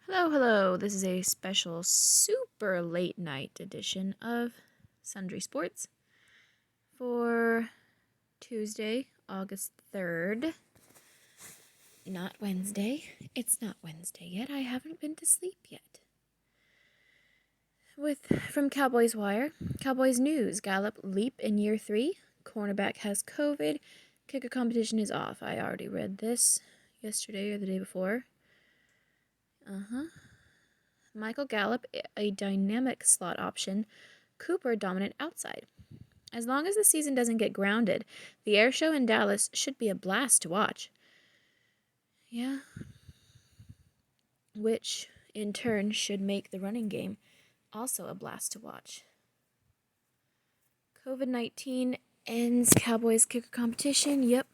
Hello, hello. This is a special super late night edition of Sundry Sports for Tuesday, August 3rd. Not Wednesday. It's not Wednesday yet. I haven't been to sleep yet. From Cowboys Wire, Cowboys News, Gallup leap in year 3, cornerback has COVID, kicker competition is off. I already read this yesterday or the day before. Michael Gallup, a dynamic slot option. Cooper, dominant outside. As long as the season doesn't get grounded, the air show in Dallas should be a blast to watch. Yeah. Which, in turn, should make the running game also a blast to watch. COVID-19 ends Cowboys kicker competition. Yep.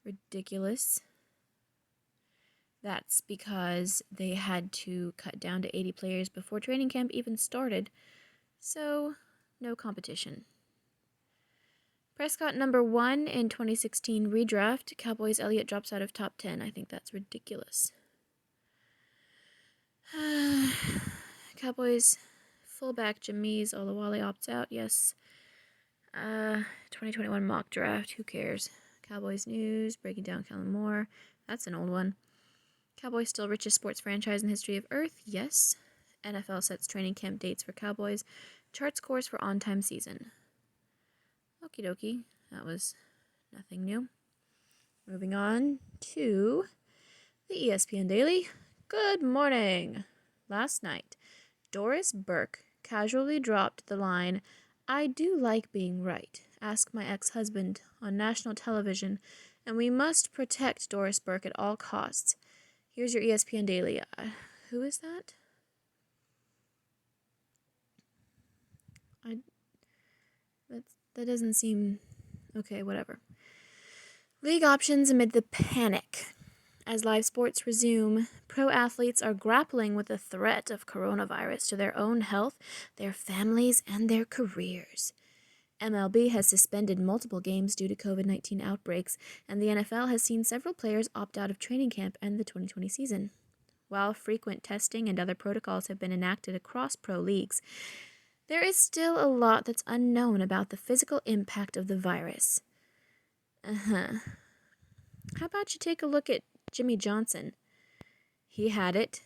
Ridiculous. That's because they had to cut down to 80 players before training camp even started. So, no competition. Prescott number 1 in 2016 redraft. Cowboys Elliott drops out of top 10. I think that's ridiculous. Cowboys fullback Jameez Olawale opts out. Yes. 2021 mock draft. Who cares? Cowboys news. Breaking down Kellen Moore. That's an old one. Cowboys still richest sports franchise in the history of Earth. Yes. NFL sets training camp dates for Cowboys. Charts course for on-time season. Okie dokie. That was nothing new. Moving on to the ESPN Daily. Good morning. Last night, Doris Burke casually dropped the line, "I do like being right. Ask my ex-husband," on national television, and we must protect Doris Burke at all costs. Here's your ESPN Daily. Who is that? That doesn't seem... Okay, whatever. League options amid the panic. As live sports resume, pro athletes are grappling with the threat of coronavirus to their own health, their families, and their careers. MLB has suspended multiple games due to COVID-19 outbreaks, and the NFL has seen several players opt out of training camp and the 2020 season. While frequent testing and other protocols have been enacted across pro leagues, there is still a lot that's unknown about the physical impact of the virus. How about you take a look at Jimmy Johnson? He had it.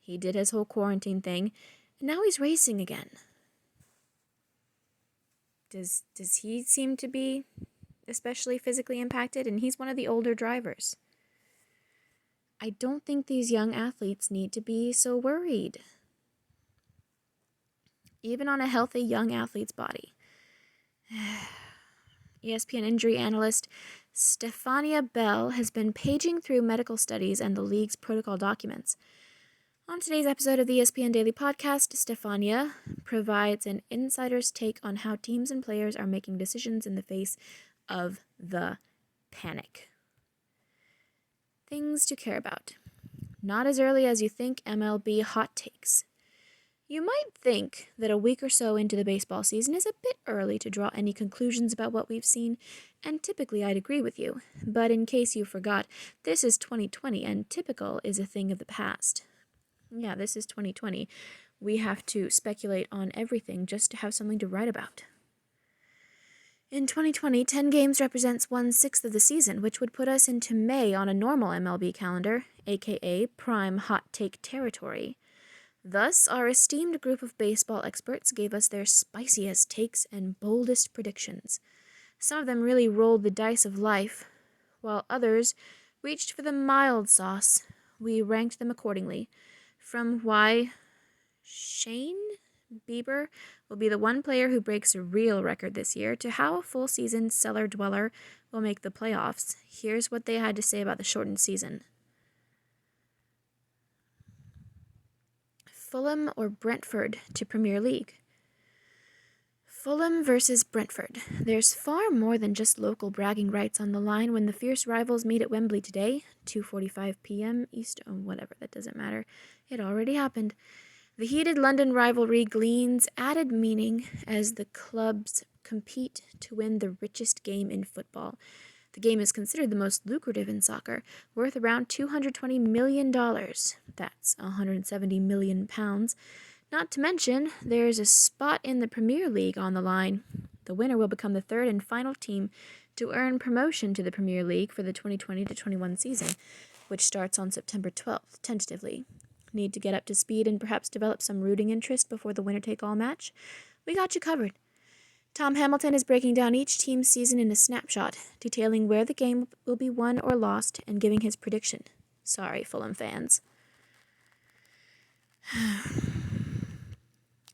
He did his whole quarantine thing, and now he's racing again. Does he seem to be especially physically impacted? And he's one of the older drivers. I don't think these young athletes need to be so worried. Even on a healthy young athlete's body. ESPN injury analyst Stefania Bell has been paging through medical studies and the league's protocol documents. On today's episode of the ESPN Daily Podcast, Stefania provides an insider's take on how teams and players are making decisions in the face of the panic. Things to care about. Not as early as you think, MLB hot takes. You might think that a week or so into the baseball season is a bit early to draw any conclusions about what we've seen, and typically I'd agree with you. But in case you forgot, this is 2020 and typical is a thing of the past. Yeah, this is 2020. We have to speculate on everything just to have something to write about. In 2020, 10 games represents 1/6 of the season, which would put us into May on a normal MLB calendar, aka prime hot take territory. Thus, our esteemed group of baseball experts gave us their spiciest takes and boldest predictions. Some of them really rolled the dice of life, while others reached for the mild sauce. We ranked them accordingly, from why Shane Bieber will be the one player who breaks a real record this year, to how a full-season cellar dweller will make the playoffs. Here's what they had to say about the shortened season. Fulham or Brentford to Premier League? Fulham versus Brentford. There's far more than just local bragging rights on the line when the fierce rivals meet at Wembley today, 2:45 p.m. Eastern, whatever, that doesn't matter. It already happened. The heated London rivalry gleans added meaning as the clubs compete to win the richest game in football. The game is considered the most lucrative in soccer, worth around $220 million. That's 170 million pounds. Not to mention, there's a spot in the Premier League on the line. The winner will become the third and final team to earn promotion to the Premier League for the 2020-21 season, which starts on September 12th, tentatively. Need to get up to speed and perhaps develop some rooting interest before the winner-take-all match? We got you covered. Tom Hamilton is breaking down each team's season in a snapshot, detailing where the game will be won or lost, and giving his prediction. Sorry, Fulham fans.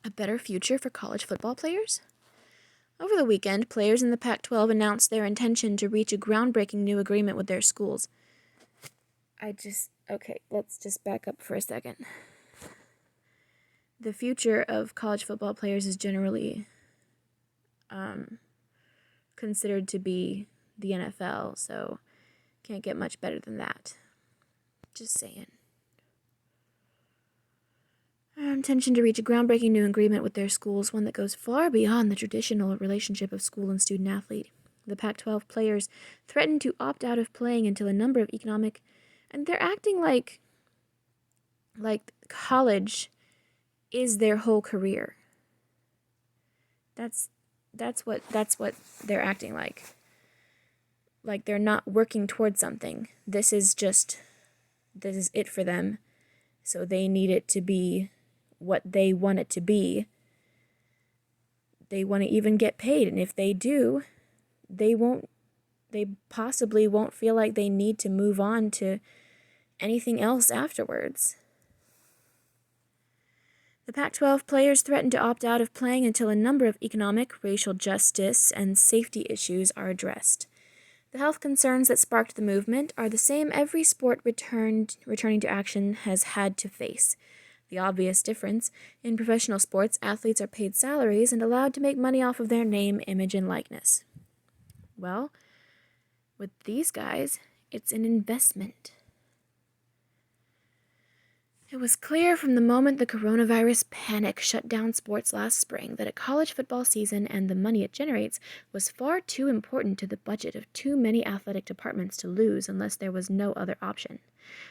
A better future for college football players? Over the weekend, players in the Pac-12 announced their intention to reach a groundbreaking new agreement with their schools. Okay, let's just back up for a second. The future of college football players is generally considered to be the NFL, so can't get much better than that. Just saying. Our intention to reach a groundbreaking new agreement with their schools, one that goes far beyond the traditional relationship of school and student-athlete. The Pac-12 players threatened to opt out of playing until a number of economic... And they're acting like college is their whole career. That's what they're acting like. Like they're not working towards something. This is it for them. So they need it to be what they want it to be. They want to even get paid, and if they do, they possibly won't feel like they need to move on to anything else afterwards. The Pac-12 players threatened to opt out of playing until a number of economic, racial justice, and safety issues are addressed. The health concerns that sparked the movement are the same every sport returning to action has had to face. The obvious difference, in professional sports, athletes are paid salaries and allowed to make money off of their name, image, and likeness. Well, with these guys, it's an investment. It was clear from the moment the coronavirus panic shut down sports last spring that a college football season and the money it generates was far too important to the budget of too many athletic departments to lose unless there was no other option.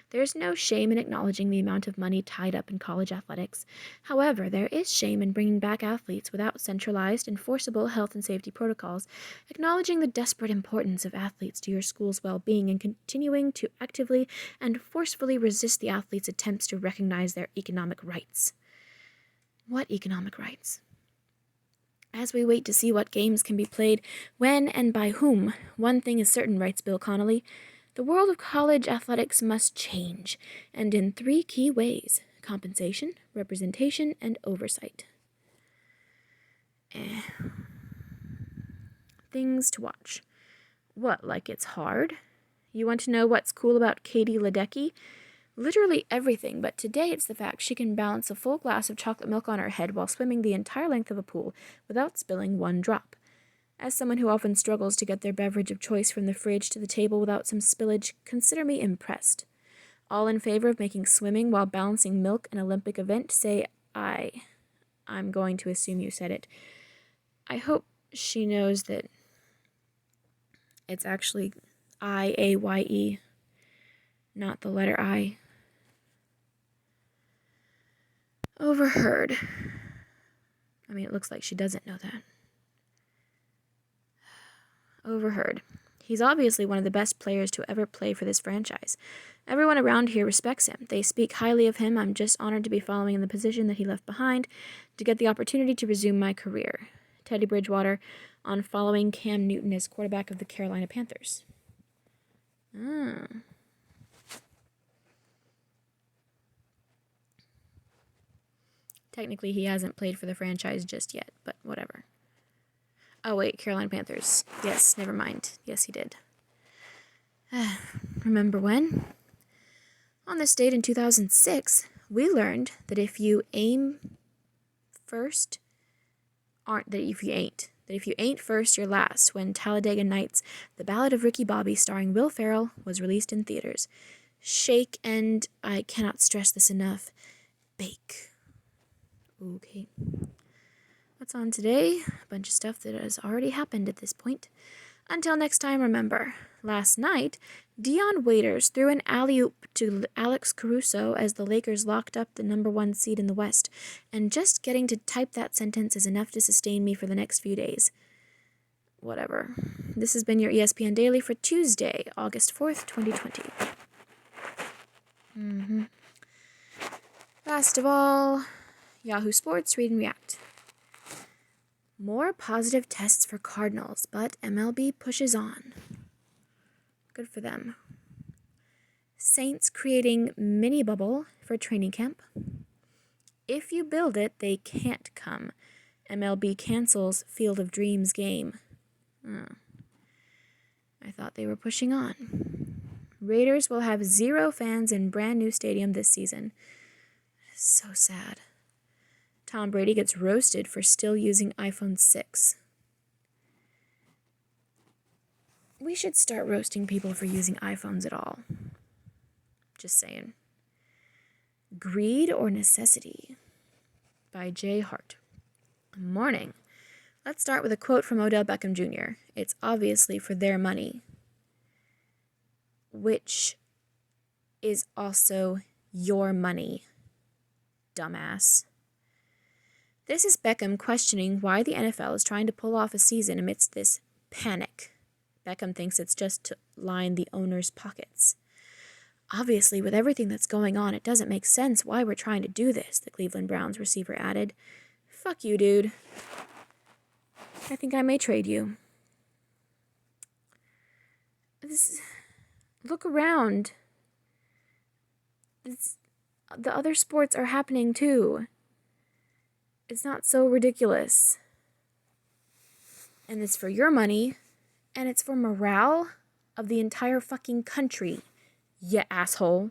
There's no shame in acknowledging the amount of money tied up in college athletics. However, there is shame in bringing back athletes without centralized, enforceable health and safety protocols, acknowledging the desperate importance of athletes to your school's well-being and continuing to actively and forcefully resist the athletes' attempts to recognize their economic rights. What economic rights? As we wait to see what games can be played, when and by whom, one thing is certain, writes Bill Connolly. The world of college athletics must change, and in 3 key ways: compensation, representation, and oversight. Things to watch. What, like it's hard? You want to know what's cool about Katie Ledecky? Literally everything, but today it's the fact she can balance a full glass of chocolate milk on her head while swimming the entire length of a pool without spilling one drop. As someone who often struggles to get their beverage of choice from the fridge to the table without some spillage, consider me impressed. All in favor of making swimming while balancing milk an Olympic event, say aye. I'm going to assume you said it. I hope she knows that it's actually I-A-Y-E, not the letter I. Overheard. I mean, it looks like she doesn't know that. Overheard. He's obviously one of the best players to ever play for this franchise. Everyone around here respects him. They speak highly of him. I'm just honored to be following in the position that he left behind, to get the opportunity to resume my career. Teddy Bridgewater on following Cam Newton as quarterback of the Carolina Panthers. Technically, he hasn't played for the franchise just yet, but whatever. Oh, wait, Carolina Panthers. Yes, never mind. Yes, he did. Remember when? On this date in 2006, we learned that if you aim first, that if you ain't first, you're last, when Talladega Nights, The Ballad of Ricky Bobby starring Will Ferrell was released in theaters. Shake and, I cannot stress this enough, bake. Okay. What's on today? A bunch of stuff that has already happened at this point. Until next time, remember, Last night, Dion Waiters threw an alley-oop to Alex Caruso as the Lakers locked up the number 1 seed in the West, and just getting to type that sentence is enough to sustain me for the next few days. Whatever. This has been your ESPN Daily for Tuesday, August 4th, 2020. Last of all, Yahoo Sports, Read and React. More positive tests for Cardinals, but MLB pushes on. Good for them. Saints creating mini bubble for training camp. If you build it, they can't come. MLB cancels Field of Dreams game. I thought they were pushing on. Raiders will have 0 fans in brand new stadium this season. So sad. Tom Brady gets roasted for still using iPhone 6. We should start roasting people for using iPhones at all. Just saying. Greed or Necessity by Jay Hart. Morning. Let's start with a quote from Odell Beckham Jr. It's obviously for their money, which is also your money, dumbass. This is Beckham questioning why the NFL is trying to pull off a season amidst this panic. Beckham thinks it's just to line the owner's pockets. Obviously, with everything that's going on, it doesn't make sense why we're trying to do this, the Cleveland Browns receiver added. Fuck you, dude. I think I may trade you. Look around. The other sports are happening too. It's not so ridiculous. And it's for your money, and it's for morale of the entire fucking country, you asshole.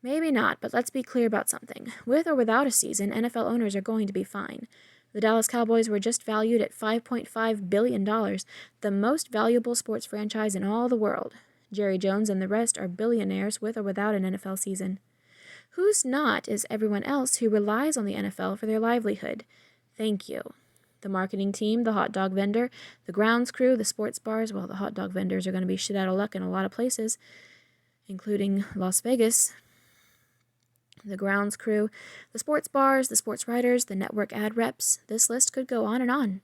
Maybe not, but let's be clear about something. With or without a season, NFL owners are going to be fine. The Dallas Cowboys were just valued at $5.5 billion, the most valuable sports franchise in all the world. Jerry Jones and the rest are billionaires with or without an NFL season. Who's not is everyone else who relies on the NFL for their livelihood. Thank you. The marketing team, the hot dog vendor, the grounds crew, the sports bars. Well, the hot dog vendors are going to be shit out of luck in a lot of places, including Las Vegas. The grounds crew, the sports bars, the sports writers, the network ad reps. This list could go on and on.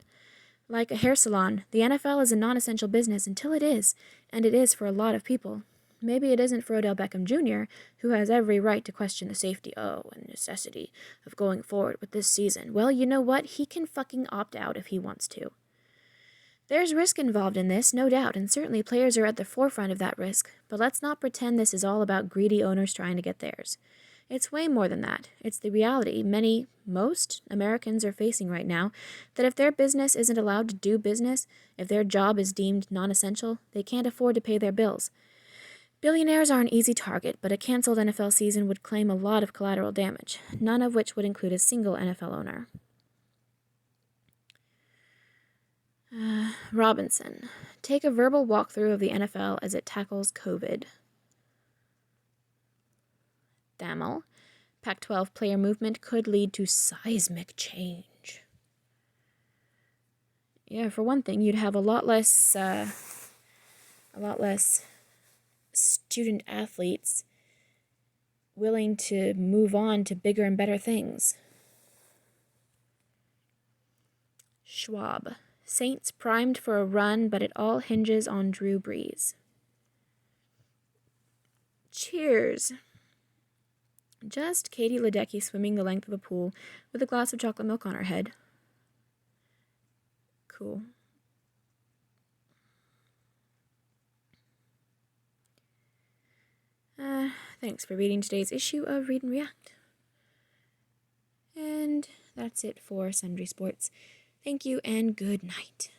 Like a hair salon, the NFL is a non-essential business until it is, and it is for a lot of people. Maybe it isn't for Odell Beckham Jr., who has every right to question the safety, and necessity of going forward with this season. Well, you know what? He can fucking opt out if he wants to. There's risk involved in this, no doubt, and certainly players are at the forefront of that risk, but let's not pretend this is all about greedy owners trying to get theirs. It's way more than that. It's the reality most Americans are facing right now, that if their business isn't allowed to do business, if their job is deemed non-essential, they can't afford to pay their bills. Billionaires are an easy target, but a canceled NFL season would claim a lot of collateral damage, none of which would include a single NFL owner. Robinson. Take a verbal walkthrough of the NFL as it tackles COVID. Thamel. Pac-12 player movement could lead to seismic change. Yeah, for one thing, you'd have a lot less student athletes willing to move on to bigger and better things. Schwab. Saints primed for a run, but it all hinges on Drew Brees. Cheers. Just Katie Ledecky swimming the length of a pool with a glass of chocolate milk on her head. Cool. Thanks for reading today's issue of Read and React. And that's it for Sundry Sports. Thank you and good night.